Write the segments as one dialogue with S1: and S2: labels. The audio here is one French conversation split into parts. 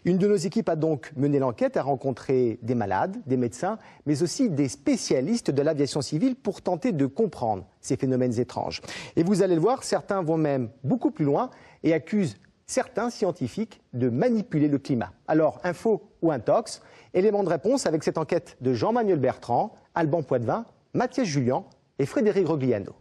S1: Une de nos équipes a donc mené l'enquête, a rencontré des malades, des médecins, mais aussi des spécialistes de l'aviation civile pour tenter de comprendre ces phénomènes étranges. Et vous allez le voir, certains vont même beaucoup plus loin et accusent certains scientifiques de manipuler le climat. Alors, info ou intox? Élément de réponse avec cette enquête de Jean-Manuel Bertrand, Alban Poitvin, Mathias Julien et Frédéric Rogliano.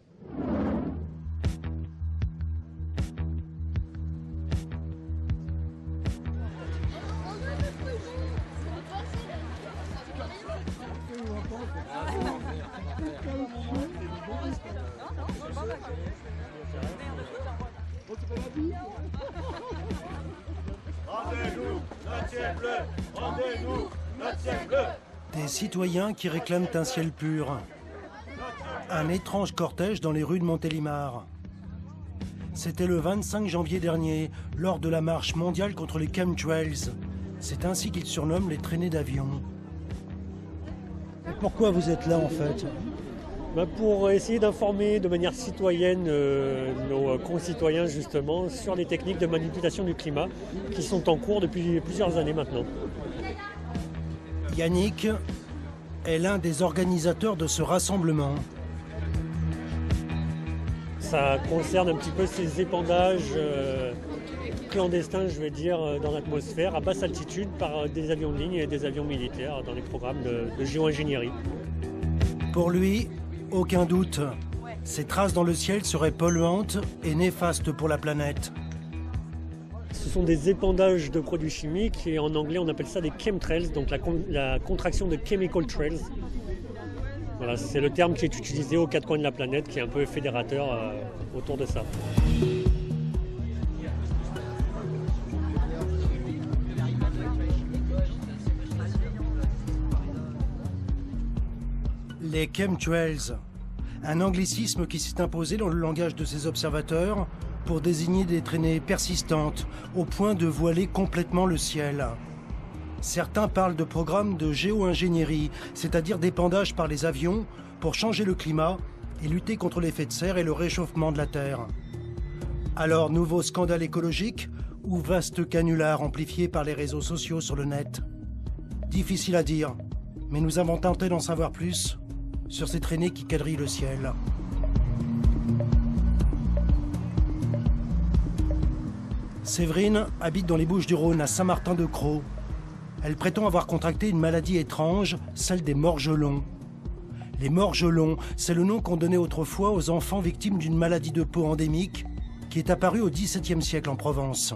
S2: Des citoyens qui réclament un ciel pur. Un étrange cortège dans les rues de Montélimar. C'était le 25 janvier dernier, lors de la marche mondiale contre les chemtrails. C'est ainsi qu'ils surnomment les traînées d'avions. Pourquoi vous êtes là en fait?
S3: Pour essayer d'informer de manière citoyenne nos concitoyens justement sur les techniques de manipulation du climat qui sont en cours depuis plusieurs années maintenant.
S2: Yannick est l'un des organisateurs de ce rassemblement.
S3: Ça concerne un petit peu ces épandages clandestins, je vais dire, dans l'atmosphère à basse altitude par des avions de ligne et des avions militaires dans les programmes de géo-ingénierie.
S2: Pour lui, aucun doute, ces traces dans le ciel seraient polluantes et néfastes pour la planète.
S3: Ce sont des épandages de produits chimiques et en anglais on appelle ça des chemtrails, donc la contraction de chemical trails. Voilà, c'est le terme qui est utilisé aux quatre coins de la planète, qui est un peu fédérateur autour de ça.
S2: Les chemtrails, un anglicisme qui s'est imposé dans le langage de ces observateurs pour désigner des traînées persistantes au point de voiler complètement le ciel. Certains parlent de programmes de géo-ingénierie, c'est-à-dire d'épandage par les avions pour changer le climat et lutter contre l'effet de serre et le réchauffement de la Terre. Alors, nouveau scandale écologique ou vaste canular amplifié par les réseaux sociaux sur le net? Difficile à dire, mais nous avons tenté d'en savoir plus sur ces traînées qui quadrillent le ciel. Séverine habite dans les Bouches-du-Rhône, à Saint-Martin-de-Crau. Elle prétend avoir contracté une maladie étrange, celle des morgelons. Les morgelons, c'est le nom qu'on donnait autrefois aux enfants victimes d'une maladie de peau endémique qui est apparue au XVIIe siècle en Provence.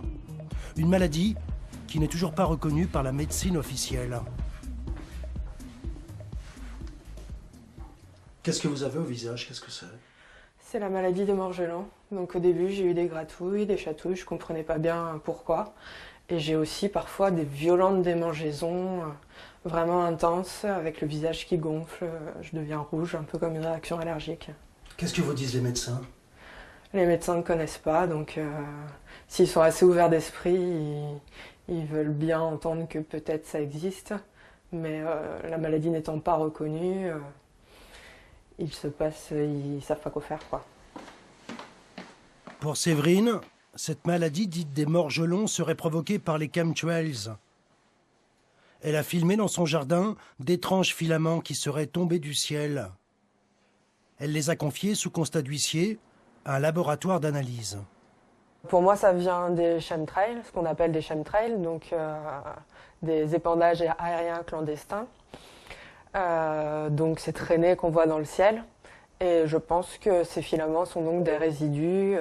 S2: Une maladie qui n'est toujours pas reconnue par la médecine officielle. Qu'est-ce que vous avez au visage? Qu'est-ce que c'est?
S4: C'est la maladie des morgelons. Donc au début, j'ai eu des gratouilles, des chatouilles, je ne comprenais pas bien pourquoi. Et j'ai aussi parfois des violentes démangeaisons vraiment intenses, avec le visage qui gonfle, je deviens rouge, un peu comme une réaction allergique.
S2: Qu'est-ce que vous disent les médecins?
S4: Les médecins ne connaissent pas, donc s'ils sont assez ouverts d'esprit, ils veulent bien entendre que peut-être ça existe, mais la maladie n'étant pas reconnue, ils ne savent pas quoi faire, quoi.
S2: Pour Séverine, cette maladie dite des morgelons serait provoquée par les chemtrails. Elle a filmé dans son jardin d'étranges filaments qui seraient tombés du ciel. Elle les a confiés sous constat d'huissier à un laboratoire d'analyse.
S4: Pour moi, ça vient des chemtrails, ce qu'on appelle des chemtrails, donc des épandages aériens clandestins. Donc ces traînées qu'on voit dans le ciel. Et je pense que ces filaments sont donc des résidus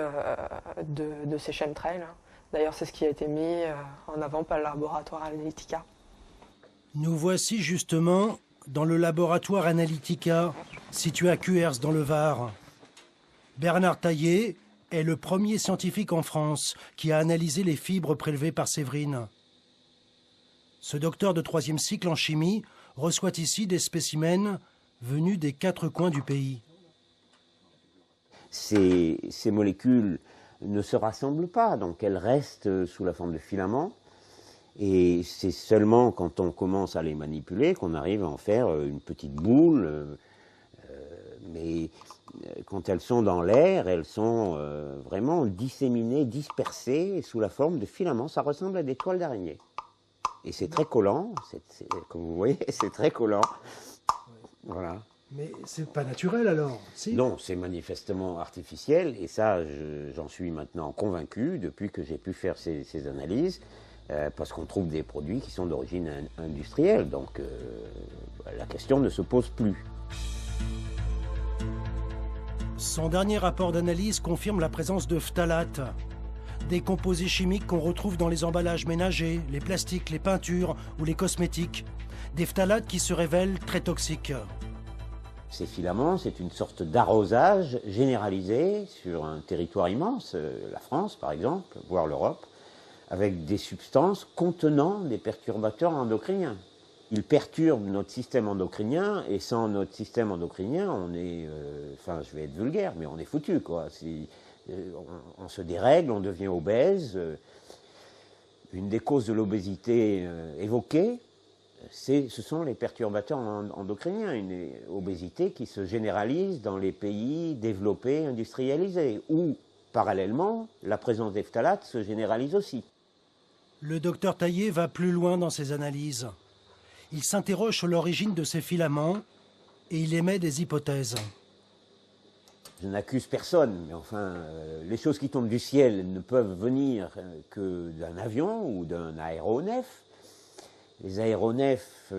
S4: de ces chemtrails. D'ailleurs, c'est ce qui a été mis en avant par le laboratoire Analytica.
S2: Nous voici justement dans le laboratoire Analytica, situé à Cuers dans le Var. Bernard Taillé est le premier scientifique en France qui a analysé les fibres prélevées par Séverine. Ce docteur de 3e cycle en chimie reçoit ici des spécimens venus des 4 coins du pays.
S5: Ces molécules ne se rassemblent pas, donc elles restent sous la forme de filaments. Et c'est seulement quand on commence à les manipuler qu'on arrive à en faire une petite boule. Mais quand elles sont dans l'air, elles sont vraiment disséminées, dispersées sous la forme de filaments. Ça ressemble à des toiles d'araignée. Et c'est très collant, comme vous voyez, c'est très collant. Voilà.
S2: Mais c'est pas naturel alors, si?
S5: Non, c'est manifestement artificiel, et ça, j'en suis maintenant convaincu depuis que j'ai pu faire ces analyses, parce qu'on trouve des produits qui sont d'origine industrielle, donc la question ne se pose plus.
S2: Son dernier rapport d'analyse confirme la présence de phtalates, des composés chimiques qu'on retrouve dans les emballages ménagers, les plastiques, les peintures ou les cosmétiques. Des phtalates qui se révèlent très toxiques.
S5: Ces filaments, c'est une sorte d'arrosage généralisé sur un territoire immense, la France par exemple, voire l'Europe, avec des substances contenant des perturbateurs endocriniens. Ils perturbent notre système endocrinien, et sans notre système endocrinien, on est, enfin je vais être vulgaire, mais on est foutu, quoi. On se dérègle, on devient obèse. Une des causes de l'obésité évoquée, ce sont les perturbateurs endocriniens, une obésité qui se généralise dans les pays développés, industrialisés, où, parallèlement, la présence des phtalates se généralise aussi.
S2: Le docteur Taillé va plus loin dans ses analyses. Il s'interroge sur l'origine de ces filaments et il émet des hypothèses.
S5: Je n'accuse personne, mais enfin, les choses qui tombent du ciel ne peuvent venir que d'un avion ou d'un aéronef. Les aéronefs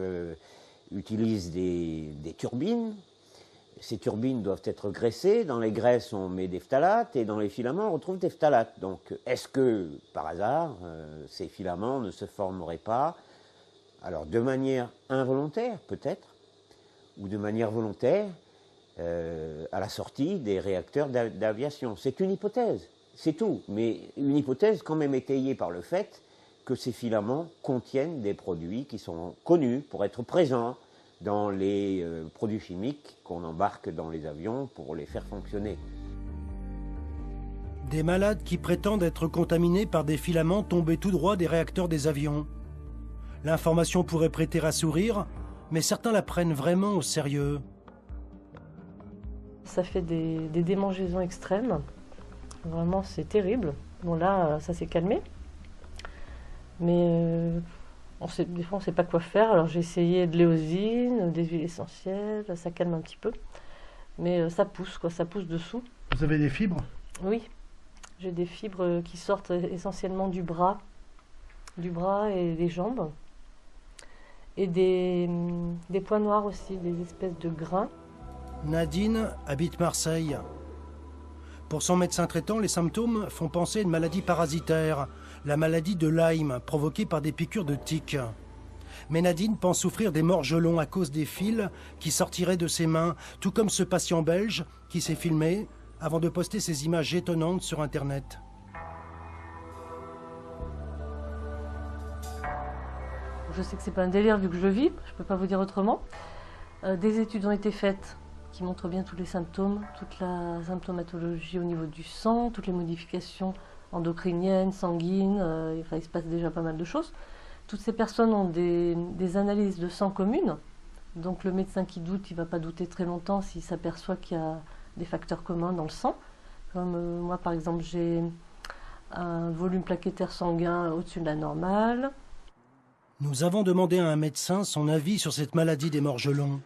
S5: utilisent des turbines. Ces turbines doivent être graissées. Dans les graisses, on met des phtalates et dans les filaments, on retrouve des phtalates. Donc, est-ce que, par hasard, ces filaments ne se formeraient pas, alors de manière involontaire peut-être, ou de manière volontaire, à la sortie des réacteurs d'aviation? C'est une hypothèse, c'est tout. Mais une hypothèse quand même étayée par le fait que ces filaments contiennent des produits qui sont connus pour être présents dans les produits chimiques qu'on embarque dans les avions pour les faire fonctionner.
S2: Des malades qui prétendent être contaminés par des filaments tombés tout droit des réacteurs des avions. L'information pourrait prêter à sourire, mais certains la prennent vraiment au sérieux.
S6: Ça fait des démangeaisons extrêmes. Vraiment, c'est terrible. Bon là, ça s'est calmé. Mais des fois, on ne sait pas quoi faire. Alors j'ai essayé de l'éosine, des huiles essentielles, ça calme un petit peu. Mais ça pousse, quoi, ça pousse dessous.
S2: Vous avez des fibres?
S6: Oui, j'ai des fibres qui sortent essentiellement du bras et des jambes. Et des points noirs aussi, des espèces de grains.
S2: Nadine habite Marseille. Pour son médecin traitant, les symptômes font penser à une maladie parasitaire, la maladie de Lyme, provoquée par des piqûres de tiques. Mais Nadine pense souffrir des morgelons à cause des fils qui sortiraient de ses mains, tout comme ce patient belge qui s'est filmé avant de poster ces images étonnantes sur Internet.
S6: Je sais que c'est pas un délire vu que je le vis, je peux pas vous dire autrement. Des études ont été faites qui montrent bien tous les symptômes, toute la symptomatologie au niveau du sang, toutes les modifications endocriniennes, sanguines, enfin, il se passe déjà pas mal de choses. Toutes ces personnes ont des analyses de sang communes, donc le médecin qui doute, il ne va pas douter très longtemps s'il s'aperçoit qu'il y a des facteurs communs dans le sang. Comme moi par exemple, j'ai un volume plaquettaire sanguin au-dessus de la normale.
S2: Nous avons demandé à un médecin son avis sur cette maladie des morgelons.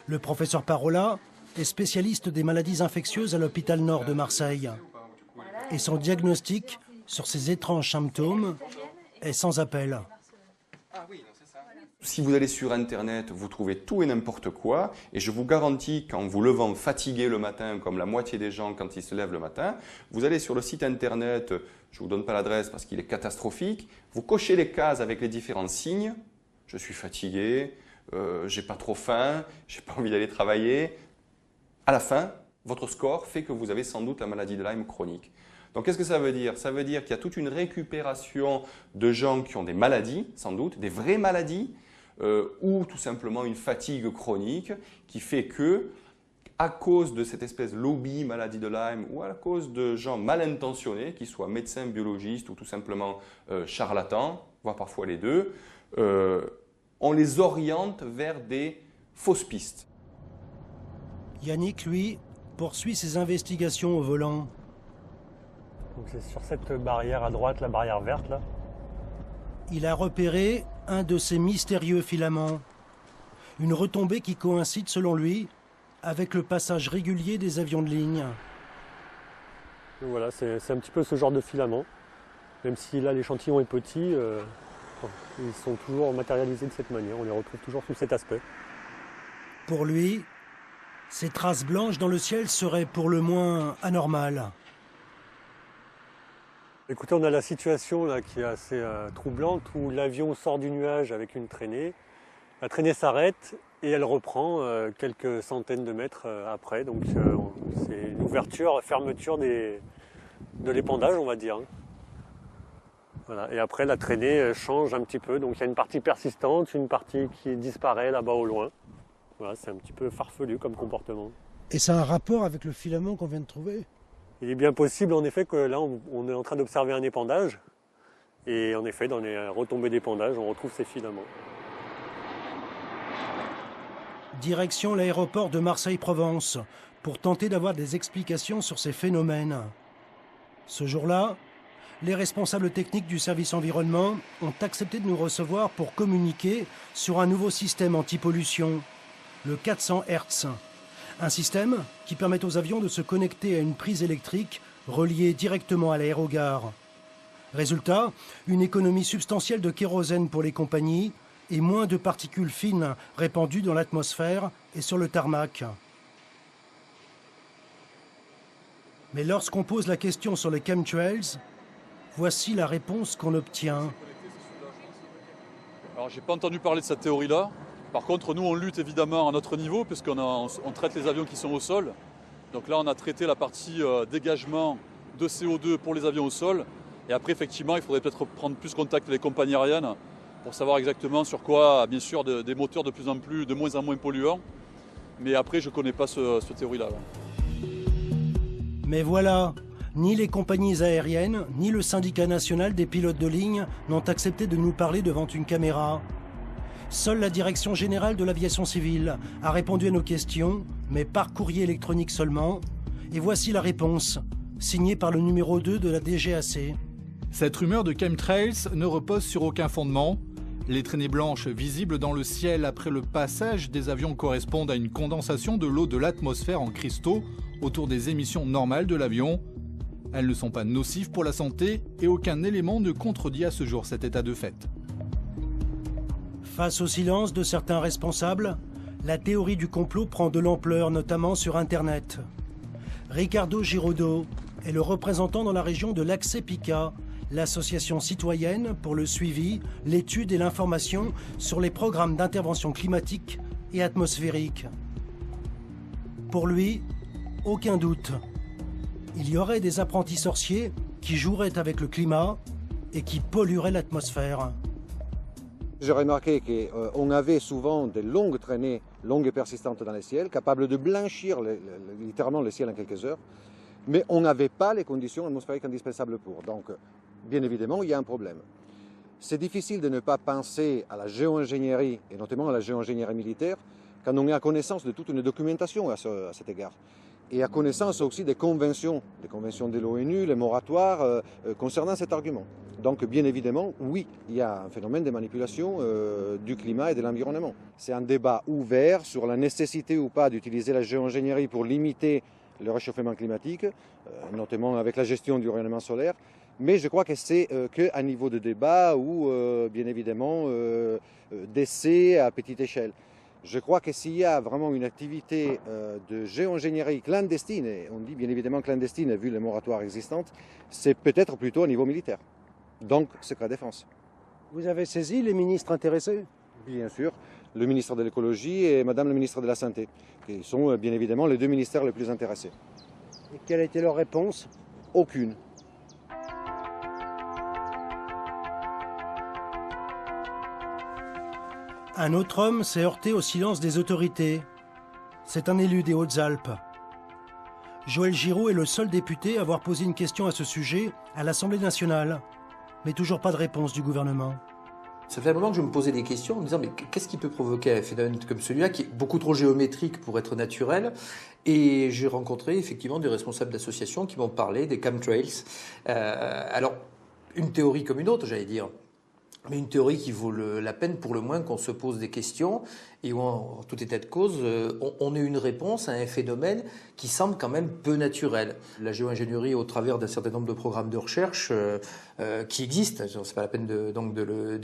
S2: Le professeur Parola est spécialiste des maladies infectieuses à l'hôpital Nord de Marseille. Et son diagnostic sur ces étranges symptômes est sans appel.
S7: Si vous allez sur Internet, vous trouvez tout et n'importe quoi. Et je vous garantis qu'en vous levant fatigué le matin, comme la moitié des gens quand ils se lèvent le matin, vous allez sur le site Internet, je ne vous donne pas l'adresse parce qu'il est catastrophique, vous cochez les cases avec les différents signes. Je suis fatigué, j'ai pas trop faim, j'ai pas envie d'aller travailler. À la fin, votre score fait que vous avez sans doute la maladie de Lyme chronique. Donc qu'est-ce que ça veut dire? Ça veut dire qu'il y a toute une récupération de gens qui ont des maladies, sans doute, des vraies maladies, ou tout simplement une fatigue chronique qui fait que, à cause de cette espèce de lobby maladie de Lyme ou à cause de gens mal intentionnés, qu'ils soient médecins, biologistes ou tout simplement charlatans, voire parfois les deux, on les oriente vers des fausses pistes.
S2: Yannick, lui, poursuit ses investigations au volant.
S3: Donc c'est sur cette barrière à droite, la barrière verte là.
S2: il a repéré un de ces mystérieux filaments. Une retombée qui coïncide, selon lui, avec le passage régulier des avions de ligne.
S3: Donc voilà, c'est un petit peu ce genre de filament. Même si là l'échantillon est petit, ils sont toujours matérialisés de cette manière. On les retrouve toujours sous cet aspect.
S2: Pour lui, ces traces blanches dans le ciel seraient pour le moins anormales.
S3: Écoutez, on a la situation là qui est assez troublante où l'avion sort du nuage avec une traînée. La traînée s'arrête et elle reprend quelques centaines de mètres après. Donc c'est une ouverture, fermeture de l'épandage, on va dire. Voilà. Et après, la traînée change un petit peu. Donc il y a une partie persistante, une partie qui disparaît là-bas au loin. Voilà, c'est un petit peu farfelu comme comportement.
S2: Et ça a un rapport avec le filament qu'on vient de trouver?
S3: Il est bien possible en effet que là on est en train d'observer un épandage et en effet dans les retombées d'épandage on retrouve ces filaments.
S2: Direction l'aéroport de Marseille-Provence pour tenter d'avoir des explications sur ces phénomènes. Ce jour-là, les responsables techniques du service environnement ont accepté de nous recevoir pour communiquer sur un nouveau système anti-pollution, le 400 Hz. Un système qui permet aux avions de se connecter à une prise électrique reliée directement à l'aérogare. Résultat, une économie substantielle de kérosène pour les compagnies et moins de particules fines répandues dans l'atmosphère et sur le tarmac. Mais lorsqu'on pose la question sur les chemtrails, voici la réponse qu'on obtient.
S8: Alors, j'ai pas entendu parler de cette théorie-là. Par contre, nous, on lutte évidemment à notre niveau, puisqu'on traite les avions qui sont au sol. Donc là, on a traité la partie dégagement de CO2 pour les avions au sol. Et après, effectivement, il faudrait peut-être prendre plus contact avec les compagnies aériennes pour savoir exactement sur quoi, bien sûr, des moteurs de moins en moins polluants. Mais après, je ne connais pas cette théorie-là.
S2: Mais voilà, ni les compagnies aériennes, ni le syndicat national des pilotes de ligne n'ont accepté de nous parler devant une caméra. Seule la Direction générale de l'aviation civile a répondu à nos questions, mais par courrier électronique seulement. Et voici la réponse, signée par le numéro 2 de la DGAC.
S9: Cette rumeur de chemtrails ne repose sur aucun fondement. Les traînées blanches visibles dans le ciel après le passage des avions correspondent à une condensation de l'eau de l'atmosphère en cristaux autour des émissions normales de l'avion. Elles ne sont pas nocives pour la santé et aucun élément ne contredit à ce jour cet état de fait.
S2: Face au silence de certains responsables, la théorie du complot prend de l'ampleur, notamment sur Internet. Ricardo Girodo est le représentant dans la région de l'ACCEPICA, l'association citoyenne pour le suivi, l'étude et l'information sur les programmes d'intervention climatique et atmosphérique. Pour lui, aucun doute. Il y aurait des apprentis sorciers qui joueraient avec le climat et qui pollueraient l'atmosphère.
S10: J'ai remarqué qu'on avait souvent des longues traînées, longues et persistantes dans les ciels, capables de blanchir littéralement le ciel en quelques heures, mais on n'avait pas les conditions atmosphériques indispensables pour. Donc, bien évidemment, il y a un problème. C'est difficile de ne pas penser à la géo-ingénierie, et notamment à la géo-ingénierie militaire, quand on est à connaissance de toute une documentation à cet égard. Et à connaissance aussi des conventions de l'ONU, les moratoires concernant cet argument. Donc bien évidemment, oui, il y a un phénomène de manipulation du climat et de l'environnement. C'est un débat ouvert sur la nécessité ou pas d'utiliser la géo-ingénierie pour limiter le réchauffement climatique, notamment avec la gestion du rayonnement solaire. Mais je crois que c'est qu'un niveau de débat ou bien évidemment d'essais à petite échelle. Je crois que s'il y a vraiment une activité de géo-ingénierie clandestine, et on dit bien évidemment clandestine vu les moratoires existantes, c'est peut-être plutôt au niveau militaire, donc secret défense.
S2: Vous avez saisi les ministres intéressés?
S10: Bien sûr, le ministre de l'écologie et madame le ministre de la santé, qui sont bien évidemment les deux ministères les plus intéressés.
S2: Et quelle a été leur réponse?
S10: Aucune.
S2: Un autre homme s'est heurté au silence des autorités. C'est un élu des Hautes-Alpes. Joël Giraud est le seul député à avoir posé une question à ce sujet à l'Assemblée nationale. Mais toujours pas de réponse du gouvernement.
S11: Ça fait un moment que je me posais des questions en me disant mais qu'est-ce qui peut provoquer un phénomène comme celui-là qui est beaucoup trop géométrique pour être naturel. Et j'ai rencontré effectivement des responsables d'associations qui m'ont parlé des chemtrails. Alors, une théorie comme une autre, j'allais dire. mais une théorie qui vaut la peine pour le moins qu'on se pose des questions et où, en tout état de cause, on ait une réponse à un phénomène qui semble quand même peu naturel. La géo-ingénierie, au travers d'un certain nombre de programmes de recherche qui existent, c'est pas la peine de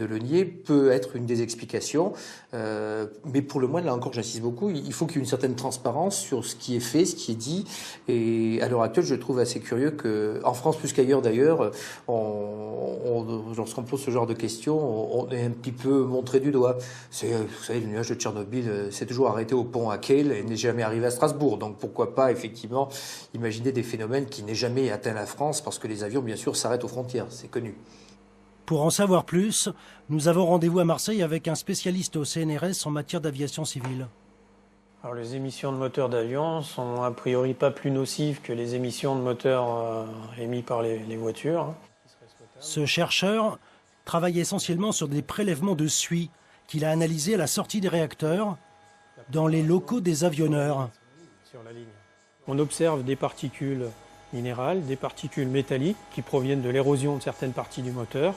S11: le nier, peut être une des explications. Mais pour le moins, là encore, j'insiste beaucoup, il faut qu'il y ait une certaine transparence sur ce qui est fait, ce qui est dit. Et à l'heure actuelle, je trouve assez curieux qu'en France, plus qu'ailleurs d'ailleurs, lorsqu'on pose ce genre de questions, on est un petit peu montré du doigt. Vous savez, le nuage de Tchernobyl s'est toujours arrêté au pont à Kehl et n'est jamais arrivé à Strasbourg. Donc pourquoi pas, effectivement, imaginer des phénomènes qui n'aient jamais atteint la France, parce que les avions, bien sûr, s'arrêtent aux frontières, c'est connu.
S2: Pour en savoir plus, nous avons rendez-vous à Marseille avec un spécialiste au CNRS en matière d'aviation civile.
S12: Alors, les émissions de moteurs d'avion sont a priori pas plus nocives que les émissions de moteurs émis par les voitures.
S2: Ce chercheur travaille essentiellement sur des prélèvements de suie qu'il a analysés à la sortie des réacteurs dans les locaux des avionneurs.
S12: On observe des particules minérales, des particules métalliques qui proviennent de l'érosion de certaines parties du moteur,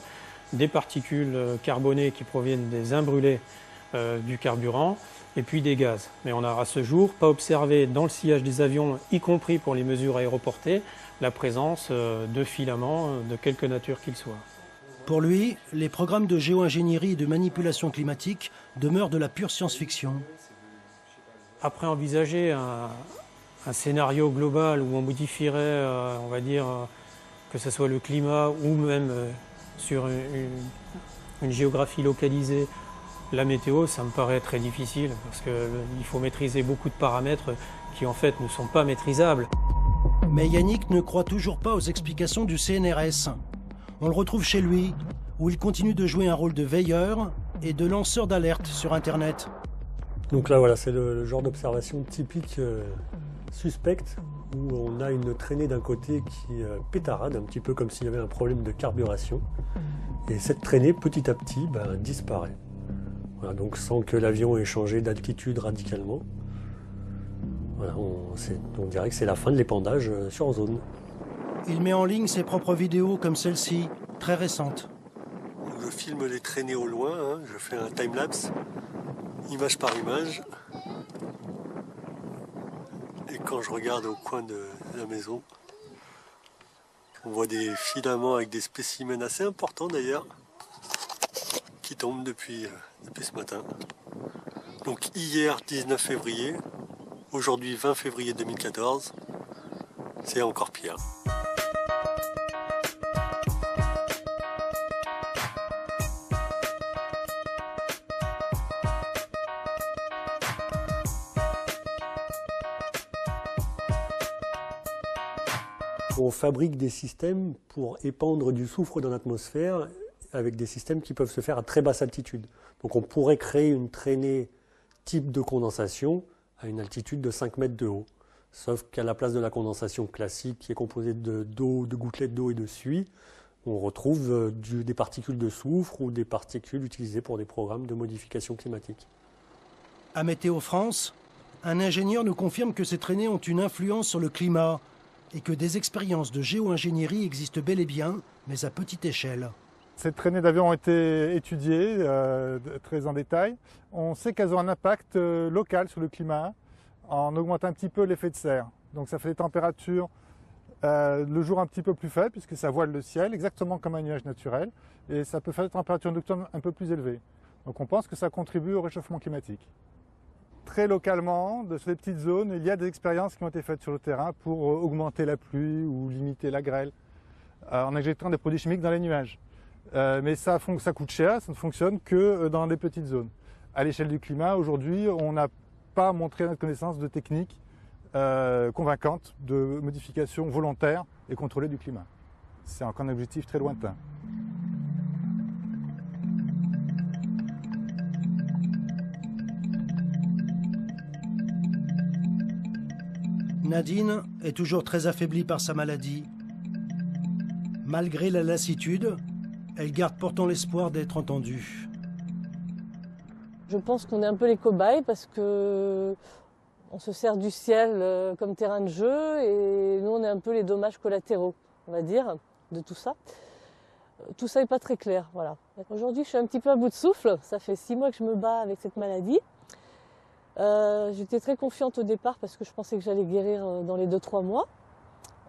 S12: des particules carbonées qui proviennent des imbrûlés du carburant, et puis des gaz. Mais on n'a à ce jour pas observé dans le sillage des avions, y compris pour les mesures aéroportées, la présence de filaments de quelque nature qu'ils soient.
S2: Pour lui, les programmes de géo-ingénierie et de manipulation climatique demeurent de la pure science-fiction.
S12: Après envisager un scénario global où on modifierait, on va dire, que ce soit le climat ou même sur une géographie localisée, la météo, ça me paraît très difficile parce qu'il faut maîtriser beaucoup de paramètres qui en fait ne sont pas maîtrisables.
S2: Mais Yannick ne croit toujours pas aux explications du CNRS. On le retrouve chez lui, où il continue de jouer un rôle de veilleur et de lanceur d'alerte sur Internet.
S13: Donc là, voilà, c'est le genre d'observation typique suspecte, où on a une traînée d'un côté qui pétarade, un petit peu comme s'il y avait un problème de carburation. Et cette traînée, petit à petit, disparaît. Voilà, donc sans que l'avion ait changé d'altitude radicalement. Voilà, on dirait que c'est la fin de l'épandage sur zone.
S2: Il met en ligne ses propres vidéos comme celle-ci, très récente.
S13: Je filme les traînées au loin, je fais un time-lapse, image par image. Et quand je regarde au coin de la maison, on voit des filaments avec des spécimens assez importants d'ailleurs, qui tombent depuis ce matin. Donc hier 19 février, aujourd'hui 20 février 2014, c'est encore pire. On fabrique des systèmes pour épandre du soufre dans l'atmosphère avec des systèmes qui peuvent se faire à très basse altitude. Donc on pourrait créer une traînée type de condensation à une altitude de 5 mètres de haut. Sauf qu'à la place de la condensation classique qui est composée d'eau, de gouttelettes d'eau et de suie, on retrouve des particules de soufre ou des particules utilisées pour des programmes de modification climatique.
S2: À Météo France, un ingénieur nous confirme que ces traînées ont une influence sur le climat et que des expériences de géo-ingénierie existent bel et bien, mais à petite échelle.
S14: Ces traînées d'avions ont été étudiées très en détail. On sait qu'elles ont un impact local sur le climat en augmentant un petit peu l'effet de serre. Donc ça fait des températures le jour un petit peu plus faibles puisque ça voile le ciel, exactement comme un nuage naturel. Et ça peut faire des températures nocturnes un peu plus élevées. Donc on pense que ça contribue au réchauffement climatique. Très localement, sur des petites zones, il y a des expériences qui ont été faites sur le terrain pour augmenter la pluie ou limiter la grêle en injectant des produits chimiques dans les nuages. Mais ça coûte cher, ça ne fonctionne que dans des petites zones. À l'échelle du climat, aujourd'hui, on n'a pas montré à notre connaissance de techniques convaincantes de modification volontaire et contrôlée du climat. C'est encore un objectif très lointain.
S2: Nadine est toujours très affaiblie par sa maladie. Malgré la lassitude, elle garde pourtant l'espoir d'être entendue.
S6: Je pense qu'on est un peu les cobayes parce que on se sert du ciel comme terrain de jeu et nous on est un peu les dommages collatéraux, on va dire, de tout ça. tout ça n'est pas très clair. Voilà. Aujourd'hui, je suis un petit peu à bout de souffle. Ça fait 6 mois que je me bats avec cette maladie. J'étais très confiante au départ parce que je pensais que j'allais guérir dans les 2-3 mois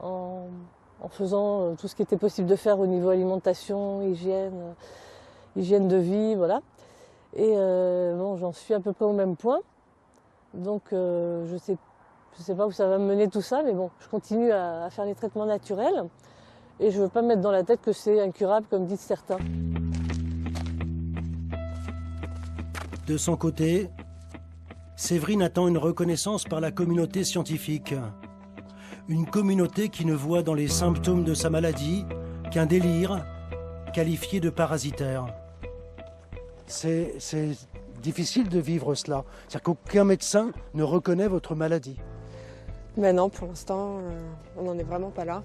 S6: en faisant tout ce qui était possible de faire au niveau alimentation, hygiène de vie, voilà. Et bon, j'en suis à peu près au même point. Donc je sais pas où ça va me mener tout ça, mais bon, je continue à faire les traitements naturels et je veux pas me mettre dans la tête que c'est incurable comme disent certains.
S2: De son côté, Séverine attend une reconnaissance par la communauté scientifique. Une communauté qui ne voit dans les symptômes de sa maladie qu'un délire qualifié de parasitaire. C'est difficile de vivre cela. C'est-à-dire qu'aucun médecin ne reconnaît votre maladie.
S4: Mais non, pour l'instant, on n'en est vraiment pas là.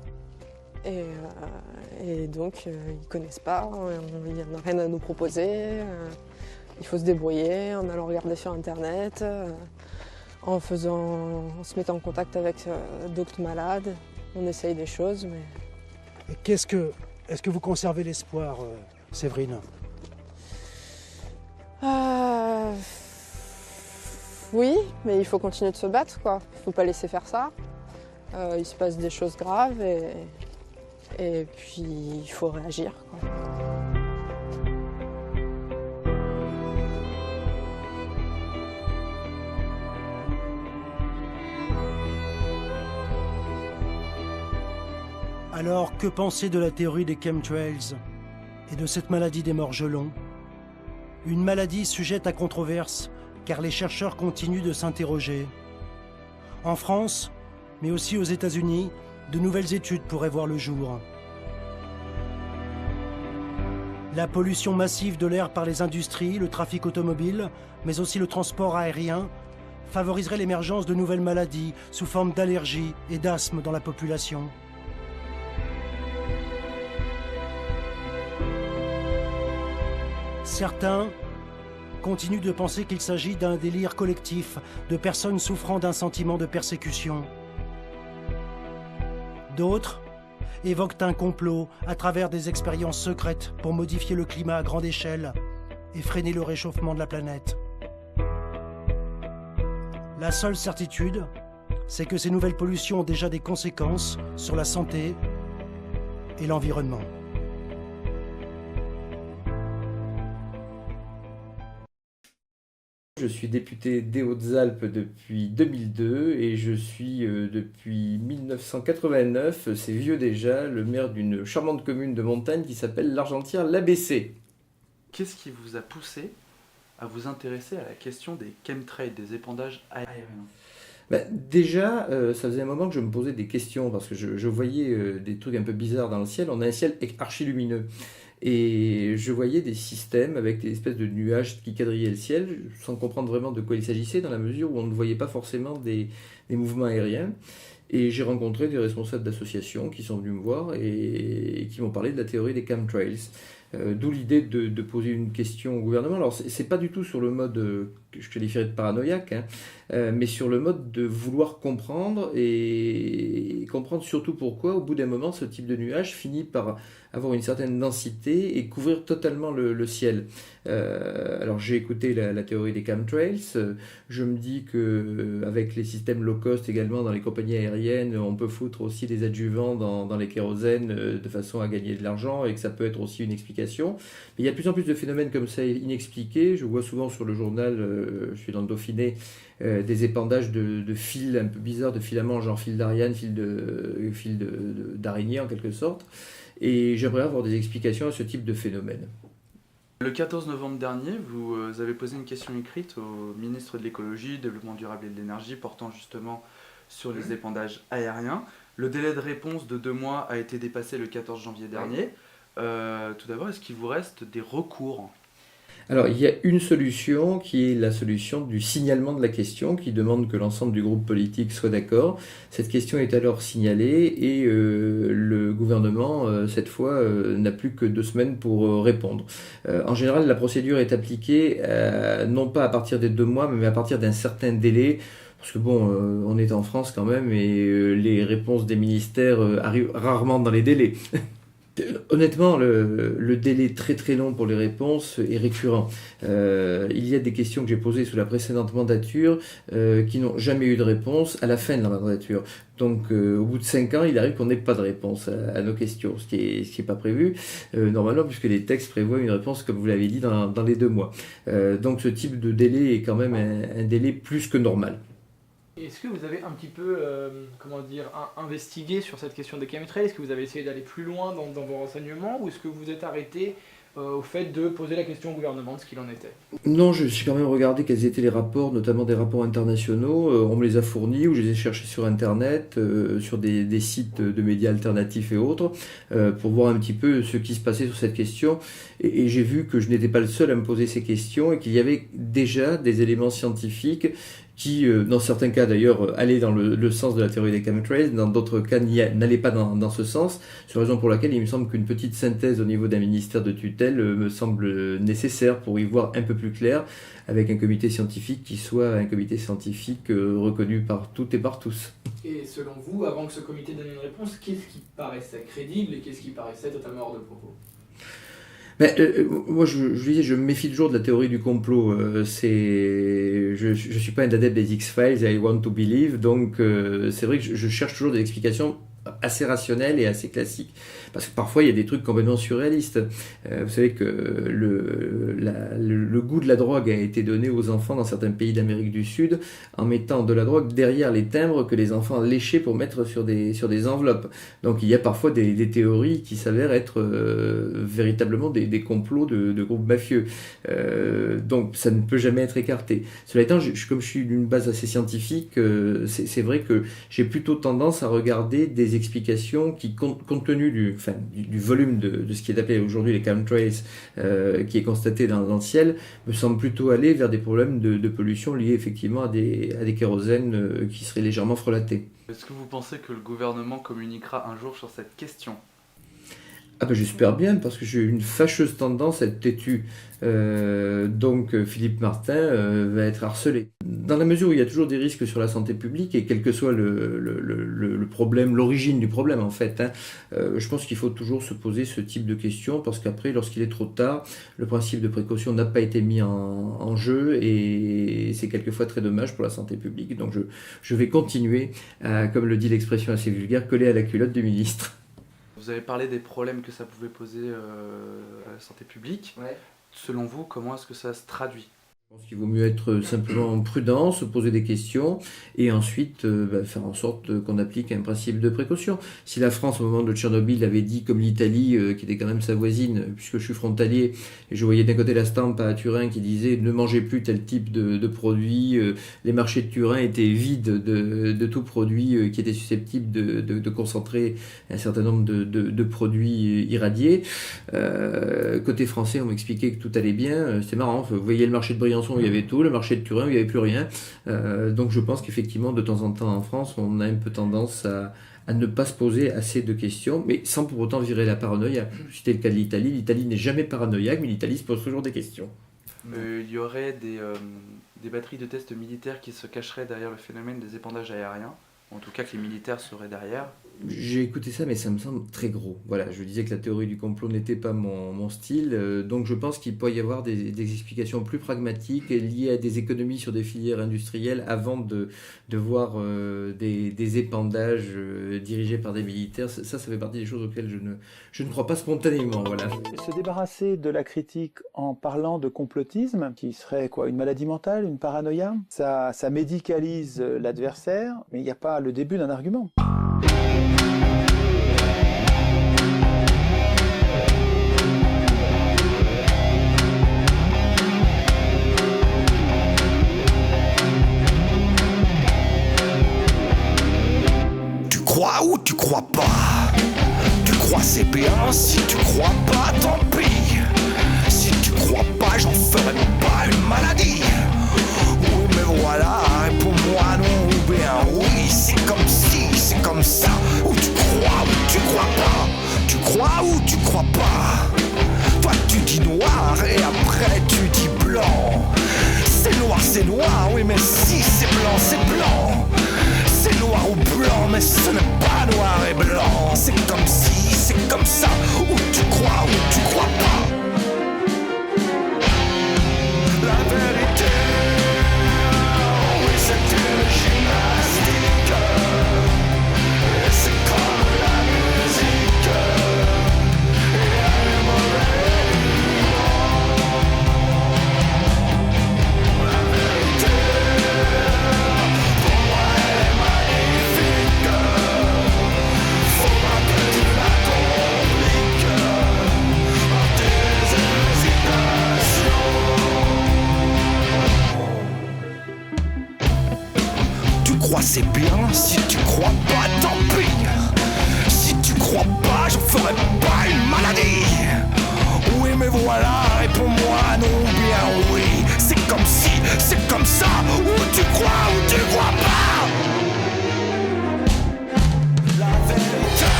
S4: Et donc, ils ne connaissent pas, il n'y en a rien à nous proposer. Il faut se débrouiller en allant regarder sur Internet, en se mettant en contact avec d'autres malades. On essaye des choses, mais...
S2: Est-ce que vous conservez l'espoir, Séverine ?
S4: Oui, mais il faut continuer de se battre, quoi. Il ne faut pas laisser faire ça. Il se passe des choses graves et puis il faut réagir, quoi.
S2: Alors, que penser de la théorie des chemtrails et de cette maladie des morgelons ? Une maladie sujette à controverse, car les chercheurs continuent de s'interroger. En France, mais aussi aux États-Unis, de nouvelles études pourraient voir le jour. La pollution massive de l'air par les industries, le trafic automobile, mais aussi le transport aérien, favoriserait l'émergence de nouvelles maladies sous forme d'allergies et d'asthme dans la population. Certains continuent de penser qu'il s'agit d'un délire collectif de personnes souffrant d'un sentiment de persécution. D'autres évoquent un complot à travers des expériences secrètes pour modifier le climat à grande échelle et freiner le réchauffement de la planète. La seule certitude, c'est que ces nouvelles pollutions ont déjà des conséquences sur la santé et l'environnement.
S15: Je suis député des Hautes-Alpes depuis 2002 et je suis depuis 1989, c'est vieux déjà, le maire d'une charmante commune de montagne qui s'appelle l'Argentière-l'Abbé-C.
S16: Qu'est-ce qui vous a poussé à vous intéresser à la question des chemtrails, des épandages aériens ?
S15: Déjà, ça faisait un moment que je me posais des questions parce que je voyais des trucs un peu bizarres dans le ciel. On a un ciel archi-lumineux. Et je voyais des systèmes avec des espèces de nuages qui quadrillaient le ciel, sans comprendre vraiment de quoi il s'agissait, dans la mesure où on ne voyait pas forcément des mouvements aériens. Et j'ai rencontré des responsables d'associations qui sont venus me voir et qui m'ont parlé de la théorie des chemtrails. D'où l'idée de poser une question au gouvernement. Alors, c'est pas du tout sur le mode que je qualifierais de paranoïaque, mais sur le mode de vouloir comprendre et comprendre surtout pourquoi, au bout d'un moment, ce type de nuage finit par avoir une certaine densité et couvrir totalement le ciel. Alors, j'ai écouté la théorie des chemtrails. Je me dis qu'avec les systèmes low cost également dans les compagnies aériennes, on peut foutre aussi des adjuvants dans les kérosènes de façon à gagner de l'argent et que ça peut être aussi une explication. Mais il y a de plus en plus de phénomènes comme ça inexpliqués. Je vois souvent sur le journal, je suis dans le Dauphiné, des épandages de fils un peu bizarres, de filaments genre fil d'Ariane, fil d'araignée en quelque sorte. Et j'aimerais avoir des explications à ce type de phénomène.
S16: Le 14 novembre dernier, vous avez posé une question écrite au ministre de l'Écologie, Développement durable et de l'Énergie portant justement sur les épandages aériens. Le délai de réponse de 2 mois a été dépassé le 14 janvier dernier. Tout d'abord, est-ce qu'il vous reste des recours ?
S15: Alors, il y a une solution qui est la solution du signalement de la question qui demande que l'ensemble du groupe politique soit d'accord. Cette question est alors signalée et le gouvernement, cette fois, n'a plus que 2 semaines pour répondre. En général, la procédure est appliquée non pas à partir des 2 mois, mais à partir d'un certain délai. Parce que bon, on est en France quand même et les réponses des ministères arrivent rarement dans les délais. Honnêtement, le délai très très long pour les réponses est récurrent. Il y a des questions que j'ai posées sous la précédente mandature qui n'ont jamais eu de réponse à la fin de la mandature. Donc au bout de 5 ans, il arrive qu'on n'ait pas de réponse à nos questions, ce qui est pas prévu normalement, puisque les textes prévoient une réponse, comme vous l'avez dit, dans les 2 mois. Donc ce type de délai est quand même un délai plus que normal.
S17: Est-ce que vous avez un petit peu, investigué sur cette question des chemtrails? Est-ce que vous avez essayé d'aller plus loin dans vos renseignements, ou est-ce que vous êtes arrêté au fait de poser la question au gouvernement de ce qu'il en était?
S15: Non, je suis quand même regardé quels étaient les rapports, notamment des rapports internationaux. On me les a fournis, ou je les ai cherchés sur Internet, sur des sites de médias alternatifs et autres, pour voir un petit peu ce qui se passait sur cette question. Et j'ai vu que je n'étais pas le seul à me poser ces questions, et qu'il y avait déjà des éléments scientifiques qui, dans certains cas d'ailleurs, allaient dans le sens de la théorie des chemtrails, dans d'autres cas n'allaient pas dans ce sens, c'est la raison pour laquelle il me semble qu'une petite synthèse au niveau d'un ministère de tutelle me semble nécessaire pour y voir un peu plus clair, avec un comité scientifique qui soit un comité scientifique reconnu par toutes et par tous.
S17: Et selon vous, avant que ce comité donne une réponse, qu'est-ce qui paraissait crédible et qu'est-ce qui paraissait totalement hors de propos?
S15: Moi, je me méfie toujours de la théorie du complot. Je suis pas un adepte des X-Files, I want to believe, donc c'est vrai que je cherche toujours des explications assez rationnelles et assez classiques, parce que parfois il y a des trucs complètement surréalistes. Vous savez que le goût de la drogue a été donné aux enfants dans certains pays d'Amérique du Sud en mettant de la drogue derrière les timbres que les enfants léchaient pour mettre sur des enveloppes. Donc il y a parfois des théories qui s'avèrent être véritablement des complots de groupes mafieux. Donc ça ne peut jamais être écarté. Cela étant, comme je suis d'une base assez scientifique, c'est vrai que j'ai plutôt tendance à regarder des explications qui, compte tenu du volume de ce qui est appelé aujourd'hui les chemtrails, qui est constaté dans le ciel, me semble plutôt aller vers des problèmes de pollution liés effectivement à des kérosènes qui seraient légèrement frelatés.
S16: Est-ce que vous pensez que le gouvernement communiquera un jour sur cette question ?
S15: Ah ben j'espère bien, parce que j'ai une fâcheuse tendance à être têtu. Donc Philippe Martin va être harcelé. Dans la mesure où il y a toujours des risques sur la santé publique, et quel que soit le problème, l'origine du problème en fait, je pense qu'il faut toujours se poser ce type de questions, parce qu'après, lorsqu'il est trop tard, le principe de précaution n'a pas été mis en jeu, et c'est quelquefois très dommage pour la santé publique. Donc je vais continuer à, comme le dit l'expression assez vulgaire, coller à la culotte du ministre.
S16: Vous avez parlé des problèmes que ça pouvait poser à la santé publique. Ouais. Selon vous, comment est-ce que ça se traduit ?
S15: Je pense qu'il vaut mieux être simplement prudent, se poser des questions et ensuite faire en sorte qu'on applique un principe de précaution. Si la France, au moment de Tchernobyl, avait dit, comme l'Italie, qui était quand même sa voisine, puisque je suis frontalier, et je voyais d'un côté la stampe à Turin qui disait « ne mangez plus tel type de produit », les marchés de Turin étaient vides de tout produit qui était susceptible de concentrer un certain nombre de produits irradiés. Côté français, on m'expliquait que tout allait bien. C'est marrant, vous voyez le marché de Briançon, où il y avait tout, le marché de Turin où il n'y avait plus rien. Donc je pense qu'effectivement, de temps en temps en France, on a un peu tendance à ne pas se poser assez de questions, mais sans pour autant virer la paranoïa. C'était le cas de l'Italie. L'Italie n'est jamais paranoïaque, mais l'Italie se pose toujours des questions.
S16: Il y aurait des batteries de tests militaires qui se cacheraient derrière le phénomène des épandages aériens, en tout cas que les militaires seraient derrière.
S15: J'ai écouté ça, mais ça me semble très gros. Voilà, je disais que la théorie du complot n'était pas mon style, donc je pense qu'il peut y avoir des explications plus pragmatiques liées à des économies sur des filières industrielles avant de voir des épandages dirigés par des militaires. Ça fait partie des choses auxquelles je ne crois pas spontanément. Voilà.
S18: Se débarrasser de la critique en parlant de complotisme, qui serait quoi, une maladie mentale, une paranoïa, ça médicalise l'adversaire, mais il n'y a pas le début d'un argument.
S19: Tu crois ou tu crois pas? Tu crois c'est bien, si tu crois pas, tant pis. Si tu crois pas, j'en ferai pas une maladie. Oui mais voilà, réponds-moi non ou bien oui. C'est comme si, c'est comme ça. Ou tu crois ou tu crois pas. Tu crois ou tu crois pas. Toi tu dis noir et après tu dis blanc. C'est noir, oui mais si c'est blanc. C'est noir ou blanc, mais ce n'est pas noir et blanc. C'est comme si, c'est comme ça, ou tu crois pas. La vérité, oui c'est une gymnastique, et c'est comme la musique, et elle est mauvaise. La vérité, pour moi elle est magnifique, faut pas que tu la compliques par tes hésitations. Tu crois c'est bien, si tu crois pas tant pis. Si tu crois pas, j'en ferai pas une maladie. Oui mais voilà, réponds-moi non bien oui. C'est comme si, c'est comme ça, ou tu crois pas. La vérité,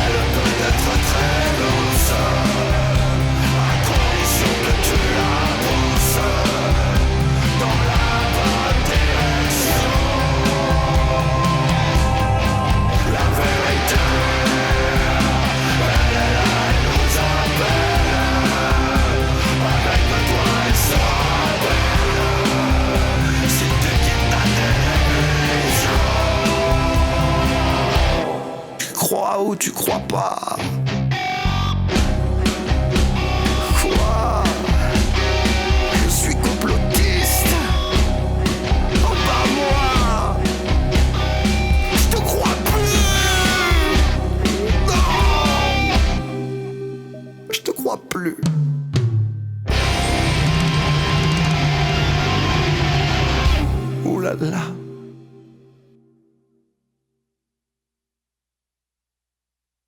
S19: elle peut être très douce, à condition que tu la pousses dans la bonne direction. La vérité, elle est là, elle nous appelle. Avec toi elle sera belle. Si tu quittes ta télévision, tu crois ou tu crois pas.